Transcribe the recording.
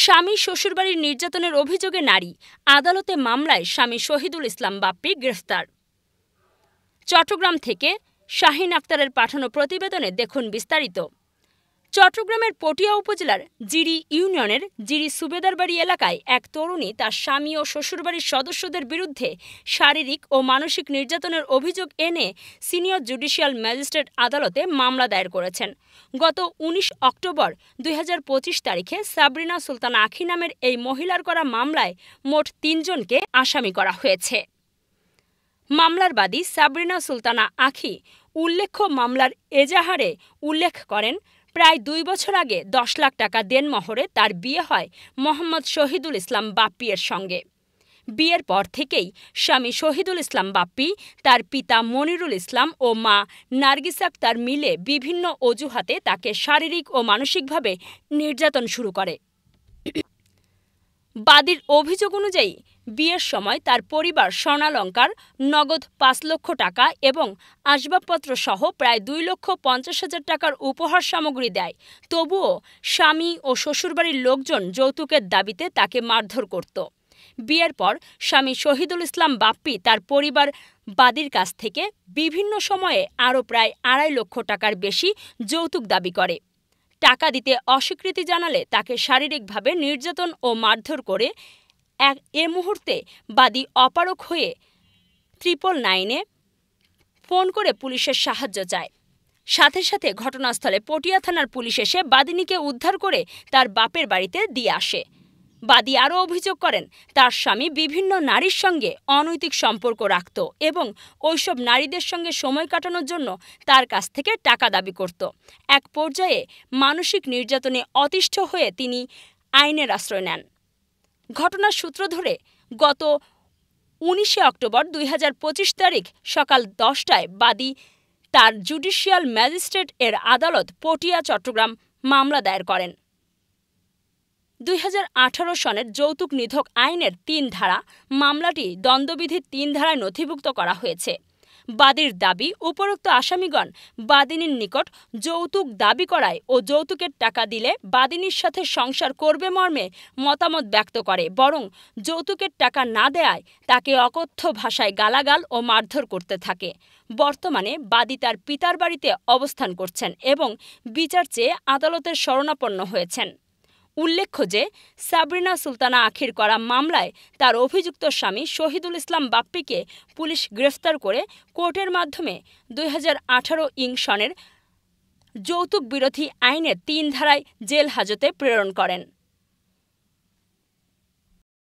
স্বামী শ্বশুরবাড়ির নির্যাতনের অভিযোগে নারী আদালতে মামলায় স্বামী শহীদুল ইসলাম বাপ্পি গ্রেফতার। চট্টগ্রাম থেকে শাহিন আক্তারের পাঠানো প্রতিবেদনে দেখুন বিস্তারিত। চট্টগ্রামের পটিয়া উপজেলার জিরি ইউনিয়নের জিরি সুবেদারবাড়ি এলাকায় এক তরুণী তার স্বামী ও শ্বশুরবাড়ির সদস্যদের বিরুদ্ধে শারীরিক ও মানসিক নির্যাতনের অভিযোগ এনে সিনিয়র জুডিশিয়াল ম্যাজিস্ট্রেট আদালতে মামলা দায়ের করেছেন। গত ১৯ অক্টোবর ২০২৫ তারিখে সাবরিনা সুলতানা আখি নামের এই মহিলার করা মামলায় মোট ৩ জনকে আসামি করা হয়েছে। মামলার বাদী সাবরিনা সুলতানা আখি উল্লেখ্য মামলার এজাহারে উল্লেখ করেন, প্রায় ২ বছর আগে ১০ লাখ টাকা দেনমোহরে তার বিয়ে হয় মোহাম্মদ শহীদুল ইসলাম বাপ্পি এর সঙ্গে। বিয়ের পর থেকেই স্বামী শহীদুল ইসলাম বাপ্পি, তার পিতা মনিরুল ইসলাম ও মা নার্গিস আক্তার মিলে বিভিন্ন অজুহাতে তাকে শারীরিক ও মানসিকভাবে নির্যাতন শুরু করে। বাদীর অভিযোগ অনুযায়ী বিয়ের সময় তার পরিবার স্বর্ণালংকার, নগদ ৫ লক্ষ টাকা এবং আসবাবপত্র সহ প্রায় ২,৫০,০০০ টাকার উপহার সামগ্রী দেয়। তবুও স্বামী ও শ্বশুরবাড়ির লোকজন যৌতুকের দাবিতে তাকে মারধর করত। বিয়ের পর স্বামী শহীদুল ইসলাম বাপ্পি তার পরিবার বাদীর কাছ থেকে বিভিন্ন সময়ে আরও প্রায় ২.৫ লক্ষ টাকার বেশি যৌতুক দাবি করে। টাকা দিতে অস্বীকৃতি জানালে তাকে শারীরিকভাবে নির্যাতন ও মারধর করে। এ মুহূর্তে বাদী অপারগ হয়ে 999-এ ফোন করে পুলিশের সাহায্য চায়। সাথে সাথে ঘটনাস্থলে পটিয়া থানার পুলিশ এসে বাদিনীকে উদ্ধার করে তার বাপের বাড়িতে দিয়ে আসে। বাদী আরও অভিযোগ করেন, তার স্বামী বিভিন্ন নারীর সঙ্গে অনৈতিক সম্পর্ক রাখত এবং ওইসব নারীদের সঙ্গে সময় কাটানোর জন্য তার কাছ থেকে টাকা দাবি করত। এক পর্যায়ে মানসিক নির্যাতনে অতিষ্ঠ হয়ে তিনি আইনের আশ্রয় নেন। ঘটনার সূত্র ধরে গত ১৯ অক্টোবর ২০২৫ তারিখ সকাল ১০টায় বাদী তার জুডিশিয়াল ম্যাজিস্ট্রেট এর আদালত পটিয়া, চট্টগ্রাম মামলা দায়ের করেন। ২০১৮ সনের যৌতুক নিধক আইনের ৩ ধারা মামলাটি দণ্ডবিধির ৩ ধারায় নথিভুক্ত করা হয়েছে। বাদীর দাবি, উপরোক্ত আসামিগণ বাদিনীর নিকট যৌতুক দাবি করায় ও যৌতুকের টাকা দিলে বাদিনীর সাথে সংসার করবে মর্মে মতামত ব্যক্ত করে, বরং যৌতুকের টাকা না দেয়ায় তাকে অকথ্য ভাষায় গালাগাল ও মারধর করতে থাকে। বর্তমানে বাদী তার পিতার বাড়িতে অবস্থান করছেন এবং বিচার চেয়ে আদালতের শরণাপন্ন হয়েছেন। উল্লেখ্য যে সাবরিনা সুলতানা আখির করা মামলায় তার অভিযুক্ত স্বামী শহীদুল ইসলাম বাপ্পিকে পুলিশ গ্রেফতার করে কোর্টের মাধ্যমে ২০১৮ সনের যৌতুক বিরোধী আইনের ৩ ধারায় জেল হাজতে প্রেরণ করেন।